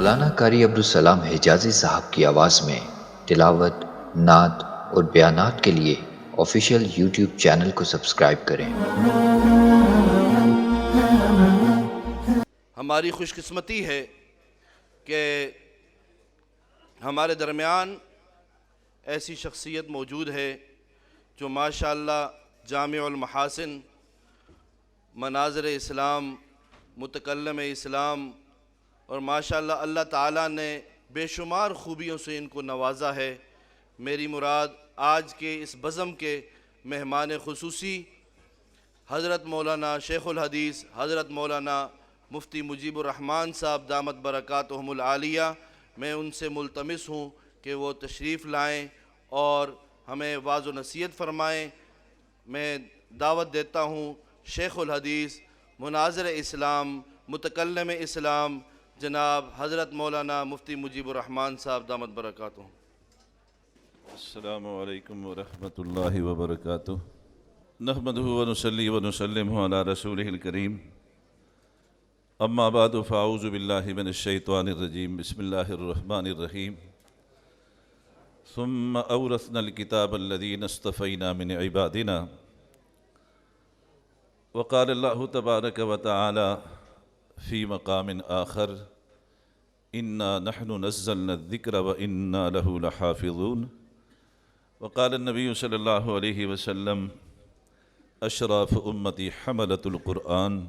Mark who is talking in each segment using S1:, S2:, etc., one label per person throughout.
S1: مولانا قاری عبدالسلام حجازی صاحب کی آواز میں تلاوت، نعت اور بیانات کے لیے آفیشیل یوٹیوب چینل کو سبسکرائب کریں۔
S2: ہماری خوش قسمتی ہے کہ ہمارے درمیان ایسی شخصیت موجود ہے جو ماشاءاللہ جامع المحاسن، مناظر اسلام، متکلم اسلام، اور ماشاءاللہ اللہ تعالیٰ نے بے شمار خوبیوں سے ان کو نوازا ہے۔ میری مراد آج کے اس بزم کے مہمان خصوصی حضرت مولانا شیخ الحدیث حضرت مولانا مفتی مجیب الرحمن صاحب دامت برکاتہم العالیہ، میں ان سے ملتمس ہوں کہ وہ تشریف لائیں اور ہمیں واعظ و نصیحت فرمائیں۔ میں دعوت دیتا ہوں شیخ الحدیث، مناظر اسلام، متکلم اسلام، جناب حضرت مولانا مفتی مجیب الرحمن صاحب دامت برکاتہم۔
S3: السلام علیکم ورحمۃ اللہ وبرکاتہ۔ نحمدہ ونصلی ونسلم علی رسولہ الکریم، اما بعد فاعوذ باللہ من الشیطان الرجیم، بسم اللہ الرحمن الرحیم۔ ثم اورثنا الکتاب الذین اصطفینا من عبادنا، وقال اللہ تبارک وتعالی فی مقام آخر، انا نحن نزلنا الذکر وانا له لحافظون، وقال النبی صلی اللہ علیہ وسلم اشراف امتی حملۃ القرآن،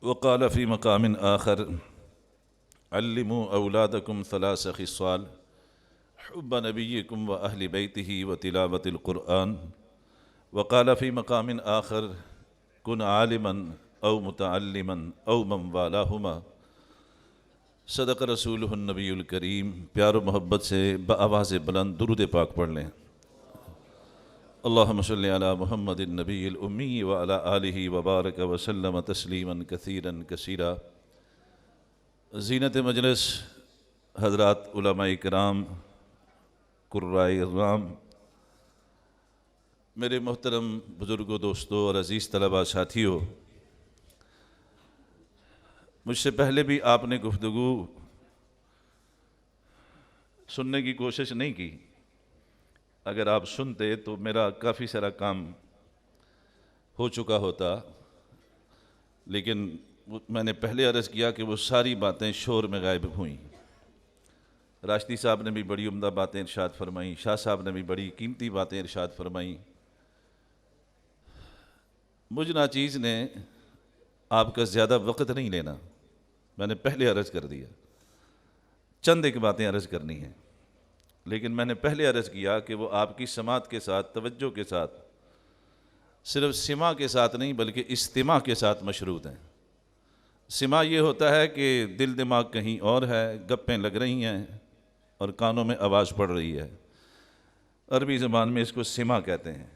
S3: وقال فی مقام آخر علموا اولادکم ثلاث خصال، حب نبیکم و اہل بیتہ و تلاوت القرآن، وقال فی مقام آخر کن عالما او متعلما او من والاہما۔ صدق رسولہ النبی الکریم۔ پیار و محبت سے بآواز بلند درود پاک پڑھ لیں۔ اللہم صلی علی محمد النبی الامی وعلی آلہ وبارک وسلم تسلیما کثیرا کثیرا۔ زینت مجلس حضرات علماء کرام، قرائے اعظام، میرے محترم بزرگوں، دوستوں اور عزیز طلباء ساتھیوں، مجھ سے پہلے بھی آپ نے گفتگو سننے کی کوشش نہیں کی۔ اگر آپ سنتے تو میرا کافی سارا کام ہو چکا ہوتا، لیکن میں نے پہلے عرض کیا کہ وہ ساری باتیں شور میں غائب ہوئیں۔ راشدی صاحب نے بھی بڑی عمدہ باتیں ارشاد فرمائیں، شاہ صاحب نے بھی بڑی قیمتی باتیں ارشاد فرمائیں۔ مجھ ناچیز نے آپ کا زیادہ وقت نہیں لینا، میں نے پہلے عرض کر دیا، چند ایک باتیں عرض کرنی ہیں، لیکن میں نے پہلے عرض کیا کہ وہ آپ کی سماعت کے ساتھ، توجہ کے ساتھ، صرف سماع کے ساتھ نہیں بلکہ استماع کے ساتھ مشروط ہیں۔ سماع یہ ہوتا ہے کہ دل دماغ کہیں اور ہے، گپیں لگ رہی ہیں اور کانوں میں آواز پڑ رہی ہے، عربی زبان میں اس کو سماع کہتے ہیں۔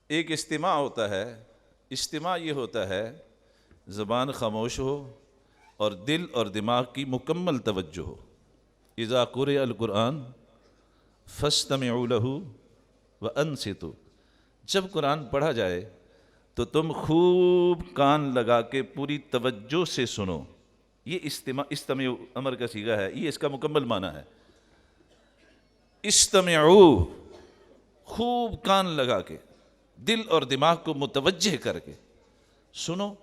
S3: ایک استماع ہوتا ہے، استماع یہ ہوتا ہے زبان خاموش ہو اور دل اور دماغ کی مکمل توجہ ہو۔ اذا قرئ القرآن فاستمعوا له وانصتوا، جب قرآن پڑھا جائے تو تم خوب کان لگا کے پوری توجہ سے سنو۔ یہ استمعوا امر کا صیغہ ہے، یہ اس کا مکمل معنی ہے۔ استمعوا، خوب کان لگا کے، دل اور دماغ کو متوجہ کر کے سنو۔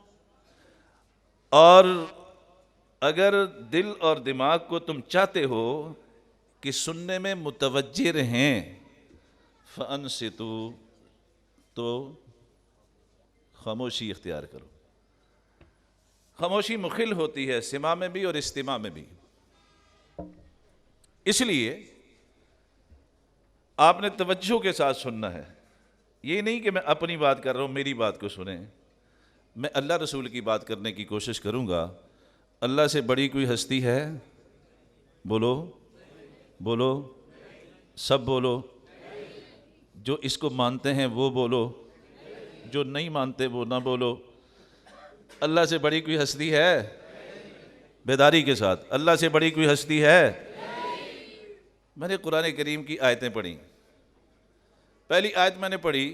S3: اور اگر دل اور دماغ کو تم چاہتے ہو کہ سننے میں متوجہ رہیں، فَأَنصِتُوا، تو خاموشی اختیار کرو۔ خاموشی مخل ہوتی ہے سماع میں بھی اور استماع میں بھی۔ اس لیے آپ نے توجہ کے ساتھ سننا ہے۔ یہ نہیں کہ میں اپنی بات کر رہا ہوں، میری بات کو سنیں۔ میں اللہ رسول کی بات کرنے کی کوشش کروں گا۔ اللہ سے بڑی کوئی ہستی ہے؟ بولو بولو، سب بولو۔ جو اس کو مانتے ہیں وہ بولو، جو نہیں مانتے وہ نہ بولو۔ اللہ سے بڑی کوئی ہستی ہے؟ بیداری کے ساتھ، اللہ سے بڑی کوئی ہستی ہے؟ میں نے قرآن کریم کی آیتیں پڑھیں۔ پہلی آیت میں نے پڑھی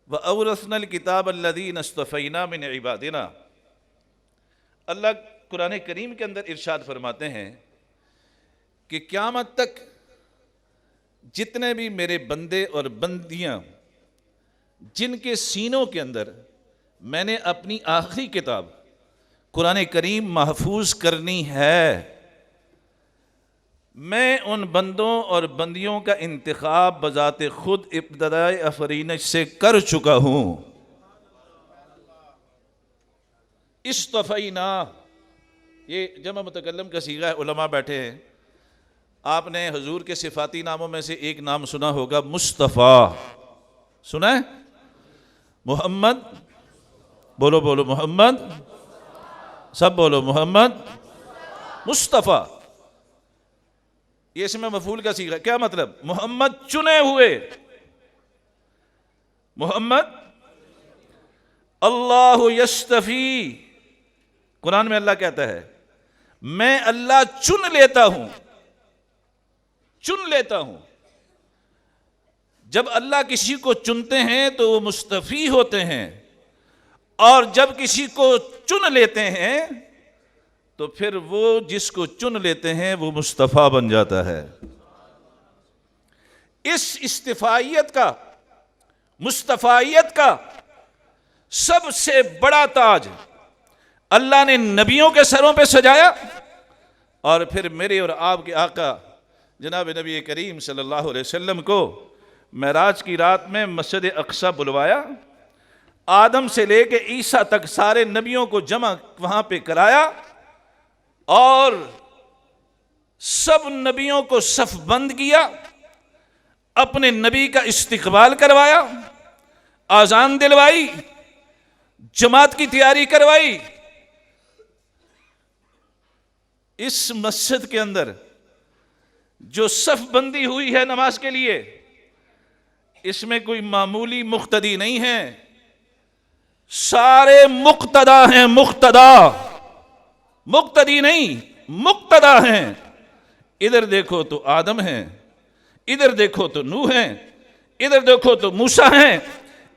S3: وَأَوْرَثْنَا الْكِتَابَ الَّذِينَ اصْطَفَيْنَا مِنْ عِبَادِنَا۔ اللہ قرآن کریم کے اندر ارشاد فرماتے ہیں کہ قیامت تک جتنے بھی میرے بندے اور بندیاں جن کے سینوں کے اندر میں نے اپنی آخری کتاب قرآن کریم محفوظ کرنی ہے، میں ان بندوں اور بندیوں کا انتخاب بذات خود ابتدائے افرینش سے کر چکا ہوں۔ اصطفینا، یہ جمع متکلم کا صیغہ ہے، علماء بیٹھے ہیں۔ آپ نے حضور کے صفاتی ناموں میں سے ایک نام سنا ہوگا، مصطفیٰ، سنا ہے؟ محمد، بولو بولو محمد، سب بولو محمد مصطفیٰ۔ یہ اسم مفعول کا صیغہ، کیا مطلب؟ محمد چنے ہوئے، محمد اللہ یستفی، قرآن میں اللہ کہتا ہے میں اللہ چن لیتا ہوں، چن لیتا ہوں۔ جب اللہ کسی کو چنتے ہیں تو وہ مصطفی ہوتے ہیں، اور جب کسی کو چن لیتے ہیں تو پھر وہ جس کو چن لیتے ہیں وہ مصطفیٰ بن جاتا ہے۔ اس استفائیت کا، مصطفیت کا سب سے بڑا تاج اللہ نے نبیوں کے سروں پہ سجایا، اور پھر میرے اور آپ کے آقا جناب نبی کریم صلی اللہ علیہ وسلم کو معراج کی رات میں مسجد اقصی بلوایا، آدم سے لے کے عیسیٰ تک سارے نبیوں کو جمع وہاں پہ کرایا، اور سب نبیوں کو صف بند کیا، اپنے نبی کا استقبال کروایا، اذان دلوائی، جماعت کی تیاری کروائی۔ اس مسجد کے اندر جو صف بندی ہوئی ہے نماز کے لیے، اس میں کوئی معمولی مقتدی نہیں ہے، سارے مقتدا ہیں، مقتدا، مقتدی نہیں، مقتدا ہیں۔ ادھر دیکھو تو آدم ہیں، ادھر دیکھو تو نوح ہیں، ادھر دیکھو تو موسیٰ ہیں،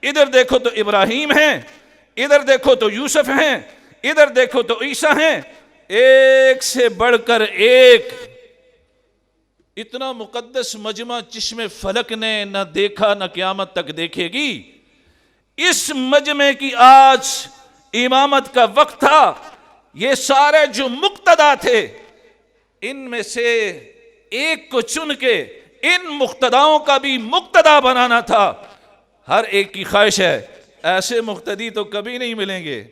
S3: ادھر دیکھو تو ابراہیم ہیں، ادھر دیکھو تو یوسف ہیں، ادھر دیکھو تو عیسیٰ ہیں، ایک سے بڑھ کر ایک۔ اتنا مقدس مجمع چشم فلک نے نہ دیکھا نہ قیامت تک دیکھے گی۔ اس مجمع کی آج امامت کا وقت تھا، یہ سارے جو مقتدا تھے ان میں سے ایک کو چن کے ان مقتداؤں کا بھی مقتدا بنانا تھا۔ ہر ایک کی خواہش ہے ایسے مقتدی تو کبھی نہیں ملیں گے،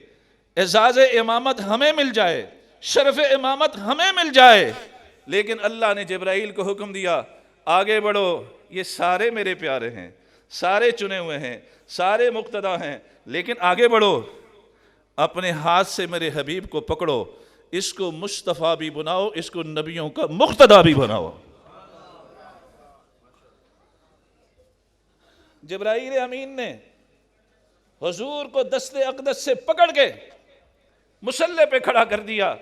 S3: اعزاز امامت ہمیں مل جائے، شرف امامت ہمیں مل جائے، لیکن اللہ نے جبرائیل کو حکم دیا آگے بڑھو، یہ سارے میرے پیارے ہیں، سارے چنے ہوئے ہیں، سارے مقتدا ہیں، لیکن آگے بڑھو، اپنے ہاتھ سے میرے حبیب کو پکڑو، اس کو مصطفیٰ بھی بناؤ، اس کو نبیوں کا مقتدا بھی بناؤ۔ جبرائیل امین نے حضور کو دست اقدس سے پکڑ کے مصلی پہ کھڑا کر دیا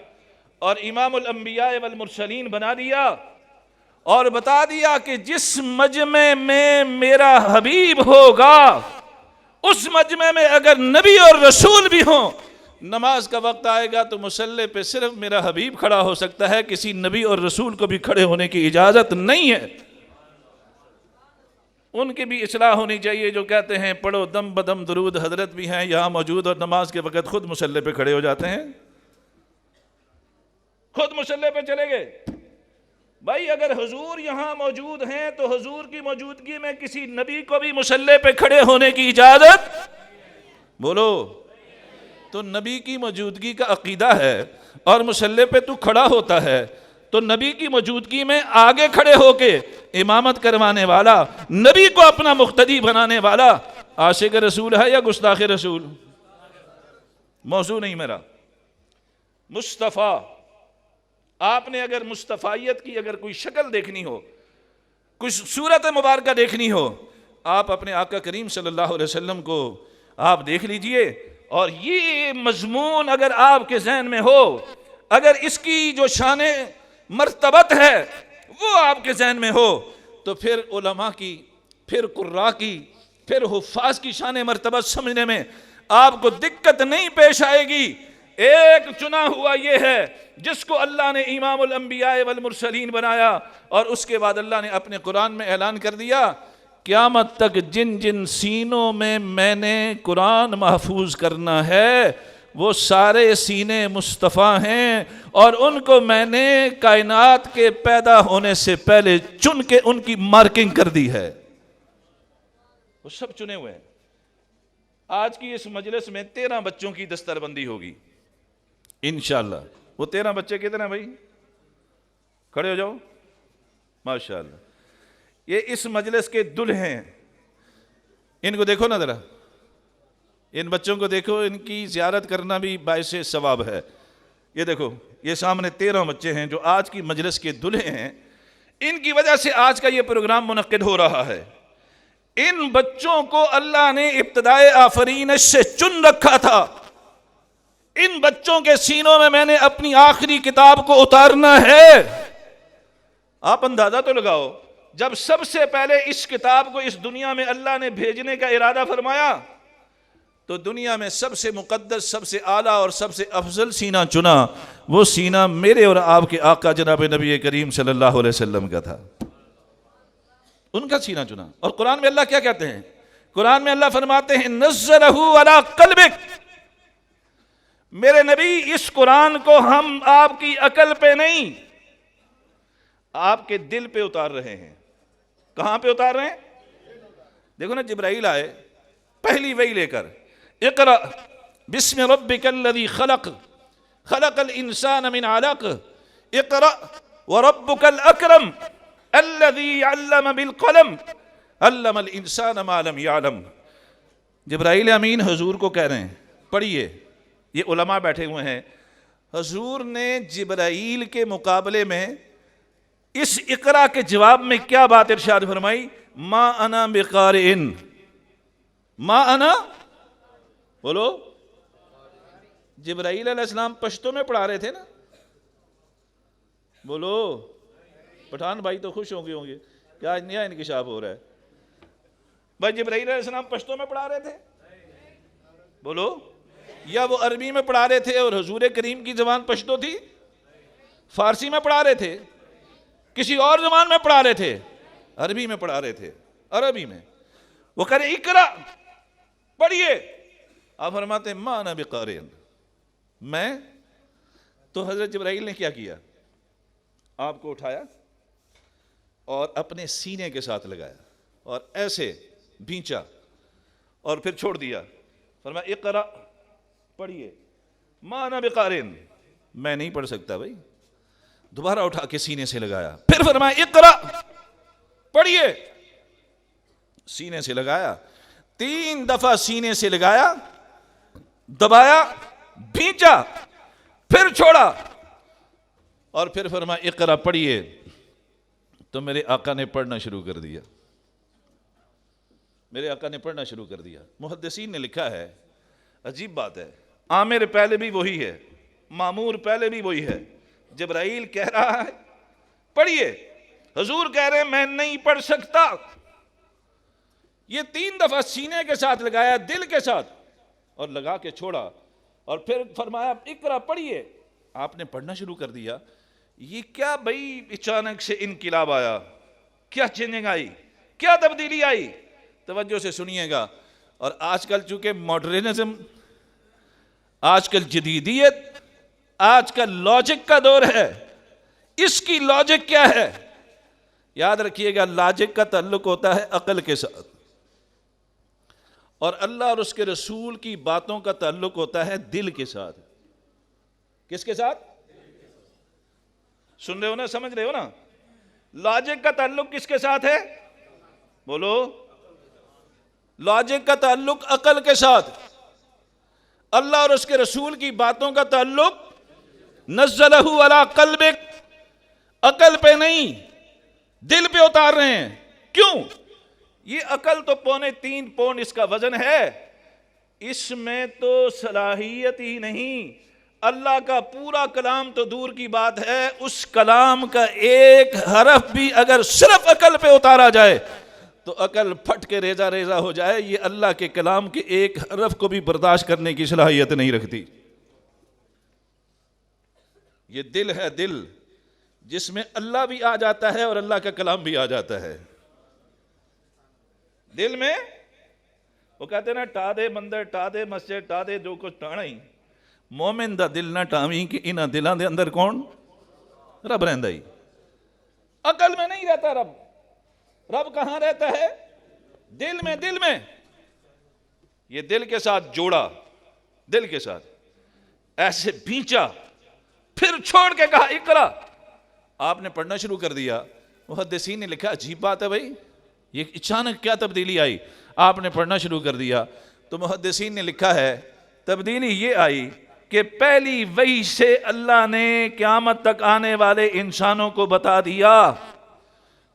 S3: اور امام الانبیاء والمرسلین بنا دیا، اور بتا دیا کہ جس مجمع میں میرا حبیب ہوگا اس مجمع میں اگر نبی اور رسول بھی ہوں، نماز کا وقت آئے گا تو مصلی پہ صرف میرا حبیب کھڑا ہو سکتا ہے، کسی نبی اور رسول کو بھی کھڑے ہونے کی اجازت نہیں ہے۔ ان کی بھی اصلاح ہونی چاہیے جو کہتے ہیں پڑھو دم بدم درود، حضرت بھی ہیں یہاں موجود اور نماز کے وقت خود مصلی پہ کھڑے ہو جاتے ہیں، خود مصلی پہ چلے گئے۔ بھائی اگر حضور یہاں موجود ہیں تو حضور کی موجودگی میں کسی نبی کو بھی مصلی پہ کھڑے ہونے کی اجازت، بولو، تو نبی کی موجودگی کا عقیدہ ہے اور مصلی پہ تو کھڑا ہوتا ہے، تو نبی کی موجودگی میں آگے کھڑے ہو کے امامت کروانے والا، نبی کو اپنا مقتدی بنانے والا عاشق رسول ہے یا گستاخ رسول؟ موضوع نہیں میرا۔ مصطفیٰ، آپ نے اگر مصطفیت کی اگر کوئی شکل دیکھنی ہو، کچھ صورت مبارکہ دیکھنی ہو، آپ اپنے آقا کریم صلی اللہ علیہ وسلم کو آپ دیکھ لیجئے، اور یہ مضمون اگر آپ کے ذہن میں ہو، اگر اس کی جو شان مرتبت ہے وہ آپ کے ذہن میں ہو، تو پھر علماء کی، پھر قراء کی، پھر حفاظ کی شان مرتبت سمجھنے میں آپ کو دقت نہیں پیش آئے گی۔ ایک چنا ہوا یہ ہے جس کو اللہ نے امام الانبیاء والمرسلین بنایا، اور اس کے بعد اللہ نے اپنے قرآن میں اعلان کر دیا قیامت تک جن جن سینوں میں نے قرآن محفوظ کرنا ہے وہ سارے سینے مصطفیٰ ہیں، اور ان کو میں نے کائنات کے پیدا ہونے سے پہلے چن کے ان کی مارکنگ کر دی ہے، وہ سب چنے ہوئے ہیں۔ آج کی اس مجلس میں 13 بچوں کی دستر بندی ہوگی انشاءاللہ۔ وہ 13 بچے کتنے ہیں بھائی؟ کھڑے ہو جاؤ، ماشاءاللہ۔ یہ اس مجلس کے دلہے ہیں، ان کو دیکھو نا ذرا، ان بچوں کو دیکھو، ان کی زیارت کرنا بھی باعث ثواب ہے۔ یہ دیکھو، یہ سامنے 13 بچے ہیں جو آج کی مجلس کے دلہے ہیں، ان کی وجہ سے آج کا یہ پروگرام منعقد ہو رہا ہے۔ ان بچوں کو اللہ نے ابتدائے آفرینش سے چن رکھا تھا، ان بچوں کے سینوں میں نے اپنی آخری کتاب کو اتارنا ہے۔ آپ اندازہ تو لگاؤ، جب سب سے پہلے اس کتاب کو اس دنیا میں اللہ نے بھیجنے کا ارادہ فرمایا تو دنیا میں سب سے مقدس، سب سے اعلیٰ اور سب سے افضل سینہ چنا، وہ سینہ میرے اور آپ کے آقا جناب نبی کریم صلی اللہ علیہ وسلم کا تھا، ان کا سینہ چنا۔ اور قرآن میں اللہ کیا کہتے ہیں؟ قرآن میں اللہ فرماتے ہیں نزلہ علی قلبک، میرے نبی اس قرآن کو ہم آپ کی عقل پہ نہیں، آپ کے دل پہ اتار رہے ہیں۔ کہاں پہ اتار رہے ہیں؟ دیکھو نا، جبرائیل آئے پہلی وحی لے کر، اقرأ بسم ربک الذی خلق، خلق الانسان من علق، اقرأ وربک الاکرم الذی علم بالقلم علم الانسان ما لم يعلم۔ جبرائیل امین حضور کو کہہ رہے ہیں پڑھیے، یہ علماء بیٹھے ہوئے ہیں، حضور نے جبرائیل کے مقابلے میں اس اقرا کے جواب میں کیا بات ارشاد فرمائی؟ ما انا بقارئ، ما انا، بولو، جبرائیل علیہ السلام پشتو میں پڑھا رہے تھے نا، بولو، پٹھان بھائی تو خوش ہوں گے کیا آج نیا انکشاف ہو رہا ہے؟ بھائی جبرائیل علیہ السلام پشتو میں پڑھا رہے تھے، بولو، یا وہ عربی میں پڑھا رہے تھے اور حضور کریم کی زبان پشتو تھی؟ فارسی میں پڑھا رہے تھے؟ کسی اور زبان میں پڑھا رہے تھے؟ عربی میں پڑھا رہے تھے، عربی میں۔ وہ کہہ رہے اقرا، پڑھیے، آپ فرماتے ہیں ما انا بقارئ، میں تو حضرت جبرائیل نے کیا کیا؟ آپ کو اٹھایا اور اپنے سینے کے ساتھ لگایا اور ایسے بھینچا اور پھر چھوڑ دیا، فرمایا اقرا، پڑھیے، ما انا بقارئ، میں نہیں پڑھ سکتا بھائی۔ دوبارہ اٹھا کے سینے سے لگایا، پھر فرمایا اقرا، پڑھیے، سینے سے لگایا، 3 دفعہ سینے سے لگایا، دبایا، بھینچا، پھر چھوڑا، اور پھر فرمایا اقرا، پڑھیے۔ تو میرے آقا نے پڑھنا شروع کر دیا، میرے آقا نے پڑھنا شروع کر دیا۔ محدثین نے لکھا ہے، عجیب بات ہے، عامر پہلے بھی وہی ہے، مامور پہلے بھی وہی ہے، جبرائیل کہہ رہا ہے پڑھیے، حضور کہہ رہے ہیں میں نہیں پڑھ سکتا۔ یہ 3 دفعہ سینے کے ساتھ لگایا، دل کے ساتھ، اور لگا کے چھوڑا، اور پھر فرمایا اقرا، پڑھیے۔ آپ نے پڑھنا شروع کر دیا۔ یہ کیا بھائی اچانک سے انقلاب آیا؟ کیا چینجنگ آئی؟ کیا تبدیلی آئی؟ توجہ سے سنیے گا۔ اور آج کل چونکہ ماڈرنزم، آج کل جدیدیت، آج کل لاجک کا دور ہے، اس کی لاجک کیا ہے؟ یاد رکھیے گا، لاجک کا تعلق ہوتا ہے عقل کے ساتھ، اور اللہ اور اس کے رسول کی باتوں کا تعلق ہوتا ہے دل کے ساتھ۔ کس کے ساتھ؟ سن رہے ہو نا، سمجھ رہے ہو نا؟ لاجک کا تعلق کس کے ساتھ ہے؟ بولو، لاجک کا تعلق عقل کے ساتھ، اللہ اور اس کے رسول کی باتوں کا تعلق نزلہ علی قلبک، عقل پہ نہیں، دل پہ اتار رہے ہیں۔ کیوں؟ یہ عقل تو 3.25 پاؤنڈ اس کا وزن ہے، اس میں تو صلاحیت ہی نہیں۔ اللہ کا پورا کلام تو دور کی بات ہے، اس کلام کا ایک حرف بھی اگر صرف عقل پہ اتارا جائے تو عقل پھٹ کے ریزہ ریزہ ہو جائے۔ یہ اللہ کے کلام کے ایک حرف کو بھی برداشت کرنے کی صلاحیت نہیں رکھتی۔ یہ دل ہے، دل جس میں اللہ بھی آ جاتا ہے اور اللہ کا کلام بھی آ جاتا ہے. دل میں وہ کہتے ہیں نا ٹا دے مندر ٹا دے مسجد ٹا دے جو کچھ ٹانا ہی، مومن دا دل نہ ٹاویں کہ انہاں دلاں دے اندر کون؟ رب رہندا ہی. عقل میں نہیں رہتا رب. رب کہاں رہتا ہے؟ دل میں. دل میں یہ دل کے ساتھ جوڑا، دل کے ساتھ ایسے بھینچا، پھر چھوڑ کے کہا اقرا. آپ نے پڑھنا شروع کر دیا. محدثین نے لکھا عجیب بات ہے بھائی، یہ اچانک کیا تبدیلی آئی؟ آپ نے پڑھنا شروع کر دیا تو محدثین نے لکھا ہے تبدیلی یہ آئی کہ پہلی وحی سے اللہ نے قیامت تک آنے والے انسانوں کو بتا دیا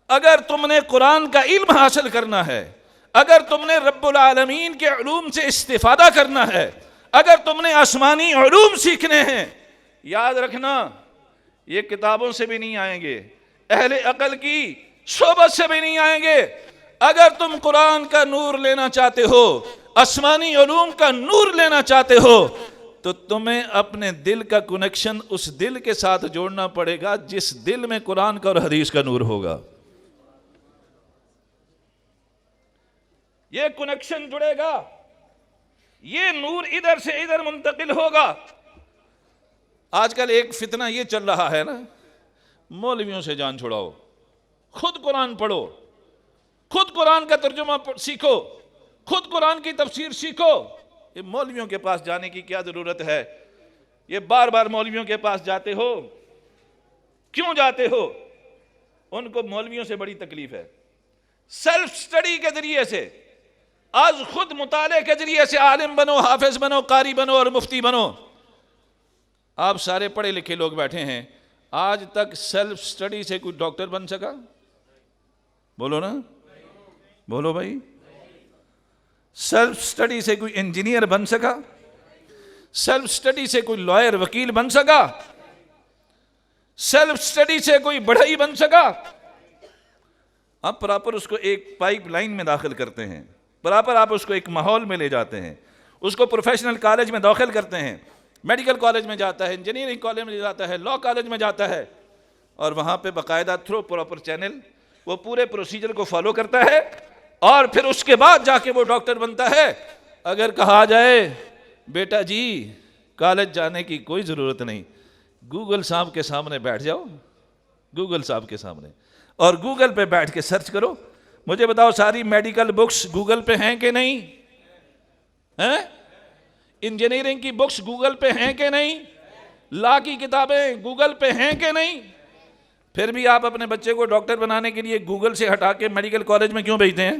S3: اگر تم نے قرآن کا علم حاصل کرنا ہے، اگر تم نے رب العالمین کے علوم سے استفادہ کرنا ہے، اگر تم نے آسمانی علوم سیکھنے ہیں، یاد رکھنا یہ کتابوں سے بھی نہیں آئیں گے، اہل عقل کی صحبت سے بھی نہیں آئیں گے. اگر تم قرآن کا نور لینا چاہتے ہو، آسمانی علوم کا نور لینا چاہتے ہو، تو تمہیں اپنے دل کا کنیکشن اس دل کے ساتھ جوڑنا پڑے گا جس دل میں قرآن کا اور حدیث کا نور ہوگا. یہ کنیکشن جڑے گا، یہ نور ادھر سے ادھر منتقل ہوگا. آج کل ایک فتنہ یہ چل رہا ہے نا، مولویوں سے جان چھڑاؤ، خود قرآن پڑھو، خود قرآن کا ترجمہ سیکھو، خود قرآن کی تفسیر سیکھو. یہ مولویوں کے پاس جانے کی کیا ضرورت ہے؟ یہ بار بار مولویوں کے پاس جاتے ہو، کیوں جاتے ہو؟ ان کو مولویوں سے بڑی تکلیف ہے. سیلف سٹڈی کے ذریعے سے، آج خود مطالعے کے ذریعے سے عالم بنو، حافظ بنو، قاری بنو اور مفتی بنو. آپ سارے پڑھے لکھے لوگ بیٹھے ہیں، آج تک سیلف سٹڈی سے کوئی ڈاکٹر بن سکا؟ بولو نا، بولو بھائی. سیلف سٹڈی سے کوئی انجینئر بن سکا؟ سیلف سٹڈی سے کوئی لائر وکیل بن سکا؟ سیلف سٹڈی سے کوئی بڑھئی بن سکا؟ اب پراپر اس کو ایک پائپ لائن میں داخل کرتے ہیں، پراپر آپ اس کو ایک ماحول میں لے جاتے ہیں، اس کو پروفیشنل کالج میں داخل کرتے ہیں، میڈیکل کالج میں جاتا ہے، انجینئرنگ کالج میں جاتا ہے، لا کالج میں جاتا ہے، اور وہاں پہ باقاعدہ تھرو پراپر چینل وہ پورے پروسیجر کو فالو کرتا ہے، اور پھر اس کے بعد جا کے وہ ڈاکٹر بنتا ہے. اگر کہا جائے بیٹا جی کالج جانے کی کوئی ضرورت نہیں، گوگل صاحب کے سامنے بیٹھ جاؤ، گوگل صاحب کے سامنے، اور گوگل پہ بیٹھ کے سرچ کرو. مجھے بتاؤ ساری میڈیکل بکس گوگل پہ ہیں کہ نہیں؟ ہیں؟ انجینئرنگ کی بکس گوگل پہ ہیں کہ نہیں؟ لا کی کتابیں گوگل پہ ہیں کہ نہیں؟ پھر بھی آپ اپنے بچے کو ڈاکٹر بنانے کے لیے گوگل سے ہٹا کے میڈیکل کالج میں کیوں بھیجتے ہیں؟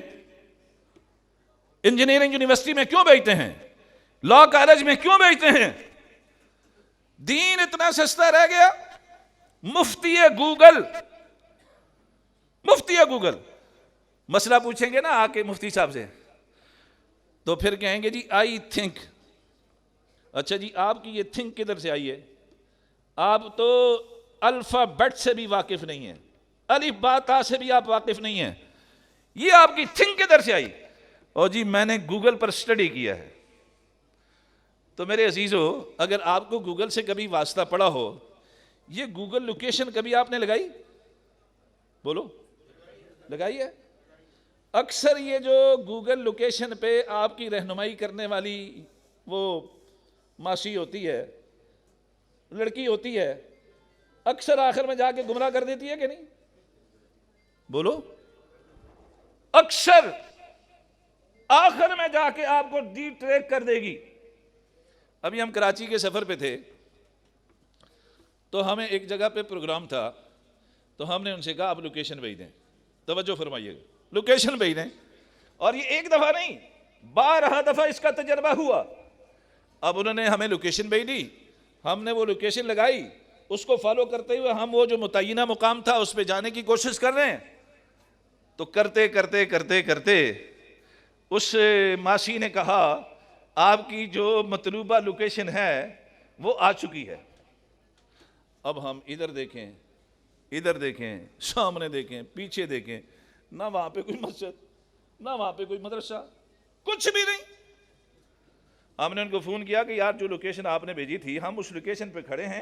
S3: انجینئرنگ یونیورسٹی میں کیوں بھیجتے ہیں؟ لا کالج میں کیوں بھیجتے ہیں؟ دین اتنا سستا رہ گیا. مفتی گوگل، مفتی گوگل مسئلہ پوچھیں گے نا آ کے مفتی صاحب سے، تو پھر کہیں گے جی آئی تھنک. اچھا جی آپ کی یہ تھنک کدھر سے آئی ہے؟ آپ تو الفابیٹ سے بھی واقف نہیں ہیں، الف با تا سے بھی آپ واقف نہیں ہیں، یہ آپ کی تھنک کدھر سے آئی؟ اور جی میں نے گوگل پر سٹڈی کیا ہے. تو میرے عزیزو، اگر آپ کو گوگل سے کبھی واسطہ پڑا ہو، یہ گوگل لوکیشن کبھی آپ نے لگائی؟ بولو، لگائی ہے؟ اکثر یہ جو گوگل لوکیشن پہ آپ کی رہنمائی کرنے والی وہ ماسی ہوتی ہے، لڑکی ہوتی ہے، اکثر آخر میں جا کے گمراہ کر دیتی ہے کہ نہیں؟ بولو، اکثر آخر میں جا کے آپ کو ڈی ٹریک کر دے گی. ابھی ہم کراچی کے سفر پہ تھے، تو ہمیں ایک جگہ پہ پروگرام تھا، تو ہم نے ان سے کہا آپ لوکیشن بھیج دیں. توجہ فرمائیے گا، لوکیشن بھیج دیں. اور یہ ایک دفعہ نہیں، 12 دفعہ اس کا تجربہ ہوا. اب انہوں نے ہمیں لوکیشن بھیج دی، ہم نے وہ لوکیشن لگائی، اس کو فالو کرتے ہوئے ہم وہ جو متعینہ مقام تھا اس پہ جانے کی کوشش کر رہے ہیں. تو کرتے کرتے کرتے کرتے اس ماسی نے کہا آپ کی جو مطلوبہ لوکیشن ہے وہ آ چکی ہے. اب ہم ادھر دیکھیں، ادھر دیکھیں، سامنے دیکھیں، پیچھے دیکھیں، نہ وہاں پہ کوئی مسجد، نہ وہاں پہ کوئی مدرسہ، کچھ بھی نہیں. ہم نے ان کو فون کیا کہ یار جو لوکیشن آپ نے بھیجی تھی، ہم اس لوکیشن پہ کھڑے ہیں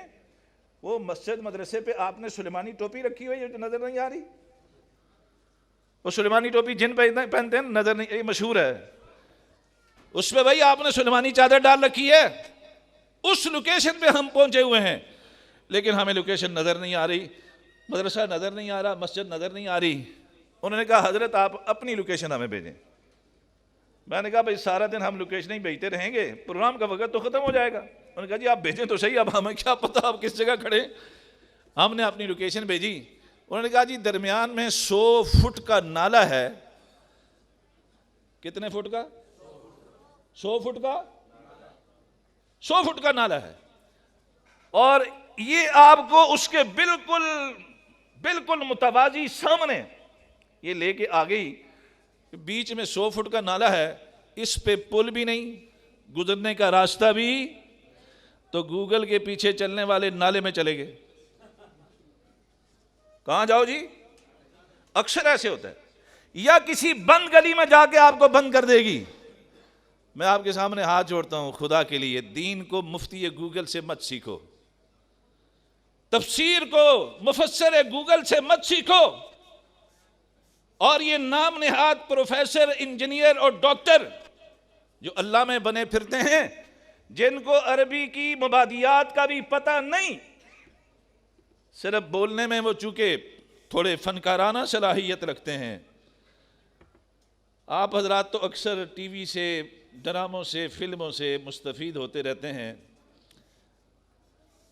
S3: وہ مسجد مدرسے پہ آپ نے سلیمانی ٹوپی رکھی ہوئی ہے جو نظر نہیں آ رہی. وہ سلیمانی ٹوپی جن پہنتے ہیں نظر نہیں، یہ مشہور ہے. اس پہ بھائی آپ نے سلیمانی چادر ڈال رکھی ہے. اس لوکیشن پہ ہم پہنچے ہوئے ہیں، لیکن ہمیں لوکیشن نظر نہیں آ رہی، مدرسہ نظر نہیں آ رہا، مسجد نظر نہیں آ رہی. انہوں نے کہا حضرت آپ اپنی لوکیشن ہمیں بھیجیں. میں نے کہا بھائی سارا دن ہم لوکیشن ہی بھیجتے رہیں گے، پروگرام کا وقت تو ختم ہو جائے گا. انہوں نے کہا جی آپ بھیجیں تو صحیح، اب ہمیں کیا پتہ آپ کس جگہ کھڑے. ہم نے اپنی لوکیشن بھیجی. انہوں نے کہا جی درمیان میں 100 فٹ کا نالا ہے. کتنے فٹ کا؟ 100 فٹ کا 100 فٹ کا نالا ہے. اور یہ آپ کو اس کے بالکل متوازی سامنے یہ لے کے آ گئی. بیچ میں 100 فٹ کا نالا ہے، اس پہ پل بھی نہیں، گزرنے کا راستہ بھی. تو گوگل کے پیچھے چلنے والے نالے میں چلے گئے. کہاں جاؤ جی؟ اکثر ایسے ہوتا ہے. یا کسی بند گلی میں جا کے آپ کو بند کر دے گی. میں آپ کے سامنے ہاتھ جوڑتا ہوں خدا کے لیے، دین کو مفتی گوگل سے مت سیکھو، تفسیر کو مفسر گوگل سے مت سیکھو. اور یہ نام نہاد پروفیسر، انجینئر اور ڈاکٹر جو اللہ میں بنے پھرتے ہیں، جن کو عربی کی مبادیات کا بھی پتہ نہیں، صرف بولنے میں وہ چونکہ تھوڑے فنکارانہ صلاحیت رکھتے ہیں. آپ حضرات تو اکثر ٹی وی سے، ڈراموں سے، فلموں سے مستفید ہوتے رہتے ہیں.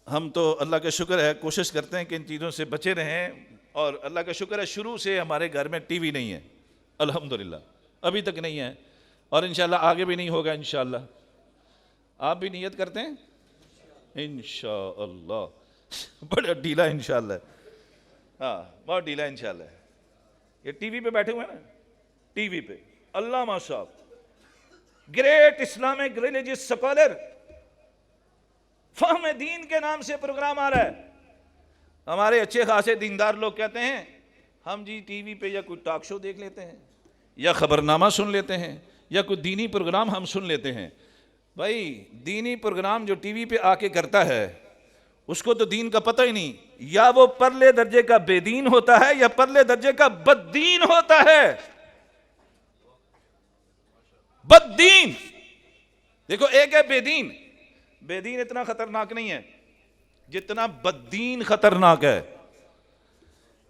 S3: ہم تو اللہ کا شکر ہے کوشش کرتے ہیں کہ ان چیزوں سے بچے رہیں. اور اللہ کا شکر ہے شروع سے ہمارے گھر میں ٹی وی نہیں ہے، الحمدللہ ابھی تک نہیں ہے، اور انشاءاللہ آگے بھی نہیں ہوگا انشاءاللہ. آپ بھی نیت کرتے ہیں انشاءاللہ. بڑا ڈھیلا انشاءاللہ. ہاں بہت ڈھیلا انشاءاللہ. یہ ٹی وی پہ بیٹھے ہوئے ہیں نا، ٹی وی پہ علامہ صاحب گریٹ اسلامک ریلیجس سکالر، فہم دین کے نام سے پروگرام آ رہا ہے. ہمارے اچھے خاصے دیندار لوگ کہتے ہیں ہم جی ٹی وی پہ یا کوئی ٹاک شو دیکھ لیتے ہیں، یا خبرنامہ سن لیتے ہیں، یا کوئی دینی پروگرام ہم سن لیتے ہیں. بھائی دینی پروگرام جو ٹی وی پہ آ کے کرتا ہے اس کو تو دین کا پتہ ہی نہیں. یا وہ پرلے درجے کا بے دین ہوتا ہے یا پرلے درجے کا بد دین ہوتا ہے. بد دین دیکھو، ایک ہے بے دین. بے دین اتنا خطرناک نہیں ہے جتنا بد دین خطرناک ہے.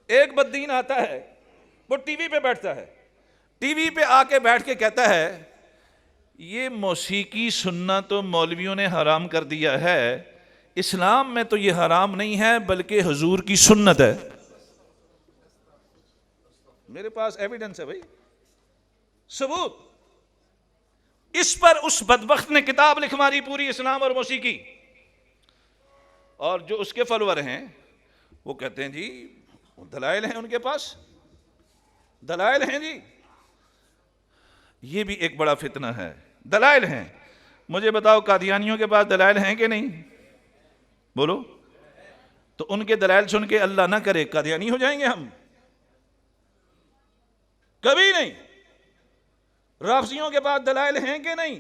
S3: ایک بد دین آتا ہے، وہ ٹی وی پہ بیٹھتا ہے، ٹی وی پہ آ کے بیٹھ کے کہتا ہے یہ موسیقی سننا تو مولویوں نے حرام کر دیا ہے، اسلام میں تو یہ حرام نہیں ہے بلکہ حضور کی سنت ہے. میرے پاس ایویڈنس ہے بھائی، ثبوت. اس پر اس بدبخت نے کتاب لکھ ماری پوری، اسلام اور موسیقی. اور جو اس کے فالوور ہیں وہ کہتے ہیں جی دلائل ہیں ان کے پاس، دلائل ہیں جی. یہ بھی ایک بڑا فتنہ ہے. دلائل ہیں. مجھے بتاؤ قادیانیوں کے پاس دلائل ہیں کہ نہیں؟ بولو. تو ان کے دلائل سن کے اللہ نہ کرے قادیانی ہو جائیں گے ہم؟ کبھی نہیں. رافضیوں کے پاس دلائل ہیں کہ نہیں؟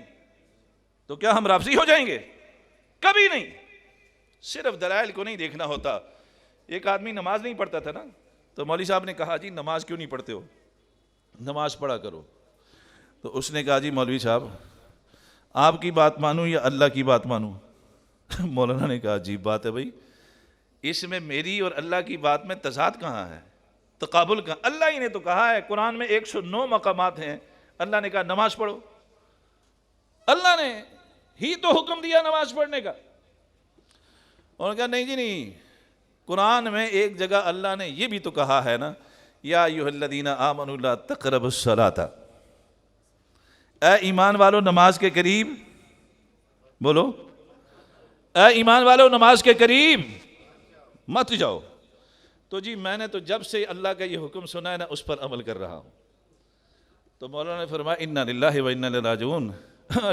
S3: تو کیا ہم رافضی ہو جائیں گے؟ کبھی نہیں. صرف دلائل کو نہیں دیکھنا ہوتا. ایک آدمی نماز نہیں پڑھتا تھا نا، تو مولوی صاحب نے کہا جی نماز کیوں نہیں پڑھتے ہو، نماز پڑھا کرو. تو اس نے کہا جی مولوی صاحب آپ کی بات مانوں یا اللہ کی بات مانوں؟ مولانا نے کہا عجیب بات ہے بھائی، اس میں میری اور اللہ کی بات میں تضاد کہاں ہے، تقابل کہاں؟ اللہ ہی نے تو کہا ہے، قرآن میں 109 مقامات ہیں، اللہ نے کہا نماز پڑھو. اللہ نے ہی تو حکم دیا نماز پڑھنے کا. اور کہا نہیں جی نہیں، قرآن میں ایک جگہ اللہ نے یہ بھی تو کہا ہے نا، یا ایھا الذین آمنوا لا تقربوا الصلاۃ، اے ایمان والو نماز کے قریب، بولو اے ایمان والو نماز کے قریب مت جاؤ. تو جی میں نے تو جب سے اللہ کا یہ حکم سنا ہے نا اس پر عمل کر رہا ہوں. تو مولانا نے فرمایا انا للہ و انا الیہ راجعون.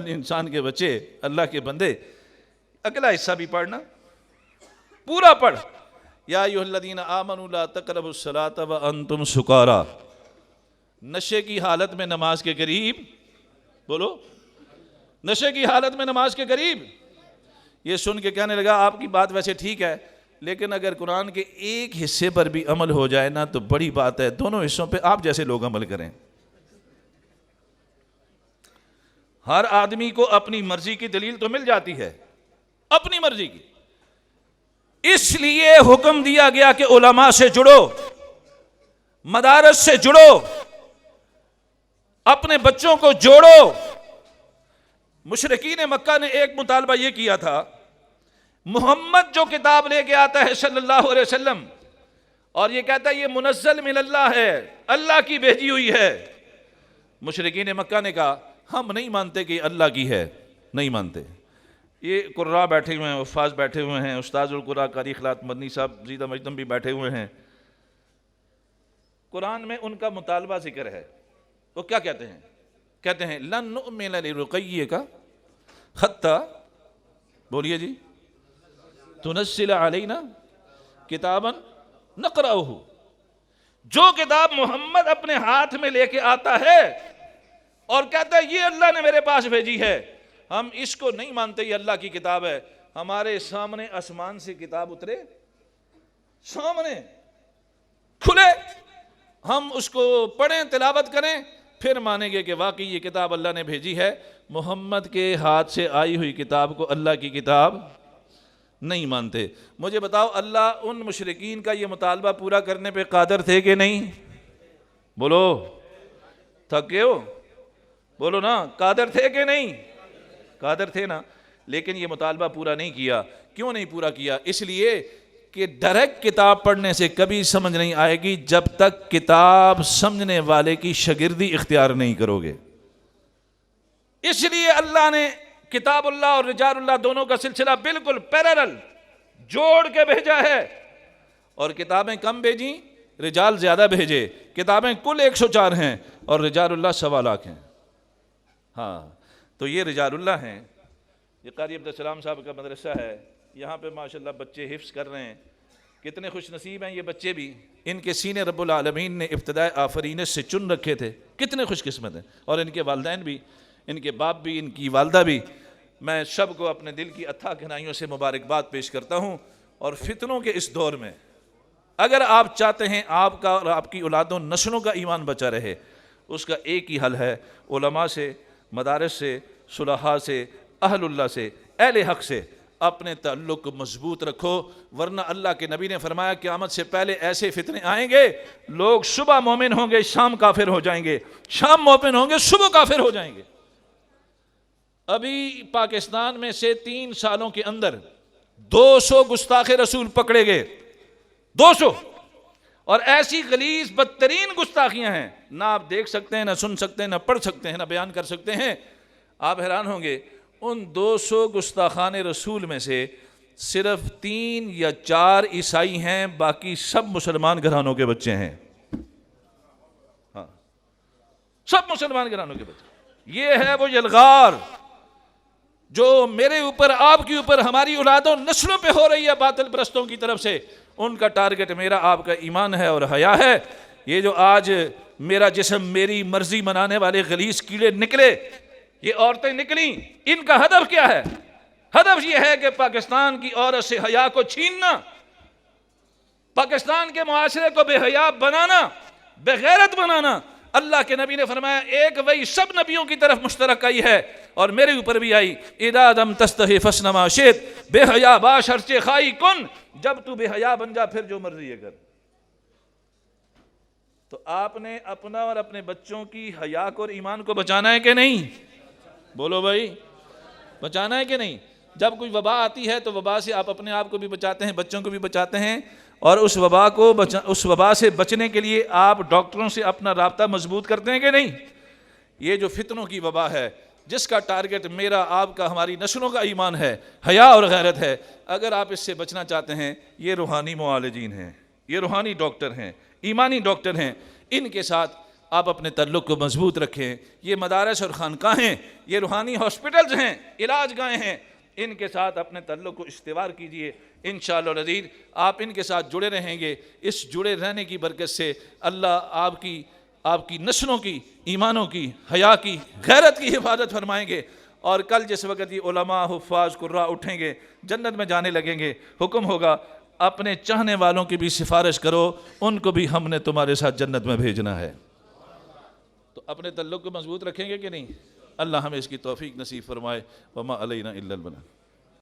S3: انسان کے بچے، اللہ کے بندے، اگلا حصہ بھی پڑھنا، پورا پڑھ. یا ایھا الذین آمنوا لا تقربوا الصلاۃ وانتم سکارا، نشے کی حالت میں نماز کے قریب، بولو نشے کی حالت میں نماز کے قریب. یہ سن کے کہنے لگا آپ کی بات ویسے ٹھیک ہے لیکن اگر قرآن کے ایک حصے پر بھی عمل ہو جائے نا تو بڑی بات ہے، دونوں حصوں پہ آپ جیسے لوگ عمل کریں۔ ہر آدمی کو اپنی مرضی کی دلیل تو مل جاتی ہے، اپنی مرضی کی، اس لیے حکم دیا گیا کہ علماء سے جڑو، مدارس سے جڑو، اپنے بچوں کو جوڑو۔ مشرکین مکہ نے ایک مطالبہ یہ کیا تھا، محمد جو کتاب لے کے آتا ہے صلی اللہ علیہ وسلم اور یہ کہتا ہے یہ منزل من اللہ ہے، اللہ کی بھیجی ہوئی ہے، مشرکین مکہ نے کہا ہم نہیں مانتے کہ اللہ کی ہے، نہیں مانتے۔ یہ قراء بیٹھے ہوئے ہیں، حفاظ بیٹھے ہوئے ہیں، استاذ القراء قاری اخلاق مدنی صاحب زیدہ مجدم بھی بیٹھے ہوئے ہیں، قرآن میں ان کا مطالبہ ذکر ہے۔ وہ کیا کہتے ہیں؟ کہتے ہیں لن نؤمن لرقیک حتی، بولیے جی، تنزل علینا کتابا نقرأہ، جو کتاب محمد اپنے ہاتھ میں لے کے آتا ہے اور کہتا ہے یہ اللہ نے میرے پاس بھیجی ہے، ہم اس کو نہیں مانتے یہ اللہ کی کتاب ہے۔ ہمارے سامنے آسمان سے کتاب اترے، سامنے کھلے، ہم اس کو پڑھیں، تلاوت کریں، پھر مانیں گے کہ واقعی یہ کتاب اللہ نے بھیجی ہے۔ محمد کے ہاتھ سے آئی ہوئی کتاب کو اللہ کی کتاب نہیں مانتے۔ مجھے بتاؤ اللہ ان مشرکین کا یہ مطالبہ پورا کرنے پہ قادر تھے کہ نہیں؟ بولو، تھکے ہو؟ بولو نا، قادر تھے کہ نہیں؟ قادر تھے نا، لیکن یہ مطالبہ پورا نہیں کیا۔ کیوں نہیں پورا کیا؟ اس لیے کہ ڈائریکٹ کتاب پڑھنے سے کبھی سمجھ نہیں آئے گی جب تک کتاب سمجھنے والے کی شاگردی اختیار نہیں کرو گے۔ اس لیے اللہ نے کتاب اللہ اور رجال اللہ دونوں کا سلسلہ بالکل پیرالل جوڑ کے بھیجا ہے، اور کتابیں کم بھیجیں، رجال زیادہ بھیجے۔ کتابیں کل 104 ہیں اور رجال اللہ 1.25 لاکھ ہیں۔ ہاں، تو یہ رجال اللہ ہیں۔ یہ قاری عبدالسلام صاحب کا مدرسہ ہے، یہاں پہ ماشاءاللہ بچے حفظ کر رہے ہیں، کتنے خوش نصیب ہیں یہ بچے بھی، ان کے سینے رب العالمین نے ابتدائے آفرینش سے چن رکھے تھے، کتنے خوش قسمت ہیں، اور ان کے والدین بھی، ان کے باپ بھی، ان کی والدہ بھی۔ میں سب کو اپنے دل کی اتھا گہرائیوں سے مبارکباد پیش کرتا ہوں۔ اور فتنوں کے اس دور میں اگر آپ چاہتے ہیں آپ کا اور آپ کی اولادوں نسلوں کا ایمان بچا رہے، اس کا ایک ہی حل ہے، علماء سے، مدارس سے، صلحاء سے، اہل اللہ سے، اہل حق سے اپنے تعلق کو مضبوط رکھو، ورنہ اللہ کے نبی نے فرمایا قیامت سے پہلے ایسے فتنے آئیں گے، لوگ صبح مومن ہوں گے، شام کافر ہو جائیں گے، شام مومن ہوں گے، صبح کافر ہو جائیں گے۔ ابھی پاکستان میں سے 3 سالوں کے اندر 200 گستاخ رسول پکڑے گئے، 200، اور ایسی غلیظ بدترین گستاخیاں ہیں، نہ آپ دیکھ سکتے ہیں، نہ سن سکتے ہیں، نہ پڑھ سکتے ہیں، نہ بیان کر سکتے ہیں۔ آپ حیران ہوں گے ان 200 گستاخان رسول میں سے صرف 3 یا 4 عیسائی ہیں، باقی سب مسلمان گھرانوں کے بچے ہیں۔ ہاں، سب مسلمان گھرانوں کے بچے۔ یہ ہے وہ یلغار جو میرے اوپر، آپ کے اوپر، ہماری اولادوں نسلوں پہ ہو رہی ہے باطل پرستوں کی طرف سے۔ ان کا ٹارگٹ میرا آپ کا ایمان ہے اور حیا ہے۔ یہ جو آج میرا جسم میری مرضی منانے والے غلیظ کیڑے نکلے، یہ عورتیں نکلیں، ان کا ہدف کیا ہے؟ ہدف یہ ہے کہ پاکستان کی عورت سے حیا کو چھیننا، پاکستان کے معاشرے کو بے حیا بنانا، بے غیرت بنانا۔ اللہ کے نبی نے فرمایا ایک وہی سب نبیوں کی طرف مشترک آئی ہے اور میرے اوپر بھی آئی، اذا لم تستحی فاصنع ما شئت، بے حیا باش ہرچے خائی کن، جب تو بے حیا بن جا پھر جو مرضی ہے کر۔ تو آپ نے اپنا اور اپنے بچوں کی حیا کو اور ایمان کو بچانا ہے کہ نہیں؟ بولو بھائی، بچانا ہے کہ نہیں؟ جب کوئی وبا آتی ہے تو وبا سے آپ اپنے آپ کو بھی بچاتے ہیں، بچوں کو بھی بچاتے ہیں، اور اس وبا سے بچنے کے لیے آپ ڈاکٹروں سے اپنا رابطہ مضبوط کرتے ہیں کہ نہیں؟ یہ جو فتنوں کی وبا ہے، جس کا ٹارگٹ میرا، آپ کا، ہماری نسلوں کا ایمان ہے، حیا اور غیرت ہے، اگر آپ اس سے بچنا چاہتے ہیں، یہ روحانی معالجین ہیں، یہ روحانی ڈاکٹر ہیں، ایمانی ڈاکٹر ہیں، ان کے ساتھ آپ اپنے تعلق کو مضبوط رکھیں۔ یہ مدارس اور خانقاہیں، یہ روحانی ہاسپٹلز ہیں، علاج گاہیں ہیں، ان کے ساتھ اپنے تعلق کو استوار کیجئے۔ انشاءاللہ العزیز آپ ان کے ساتھ جڑے رہیں گے۔ اس جڑے رہنے کی برکت سے اللہ آپ کی نسلوں کی، ایمانوں کی، حیا کی، غیرت کی حفاظت فرمائیں گے، اور کل جس وقت یہ علماء، حفاظ، قراء اٹھیں گے، جنت میں جانے لگیں گے، حکم ہوگا اپنے چاہنے والوں کی بھی سفارش کرو، ان کو بھی ہم نے تمہارے ساتھ جنت میں بھیجنا ہے۔ تو اپنے تعلق کو مضبوط رکھیں گے کہ نہیں؟ اللہ ہمیں اس کی توفیق نصیب فرمائے۔ وما علینا الا البلاغ۔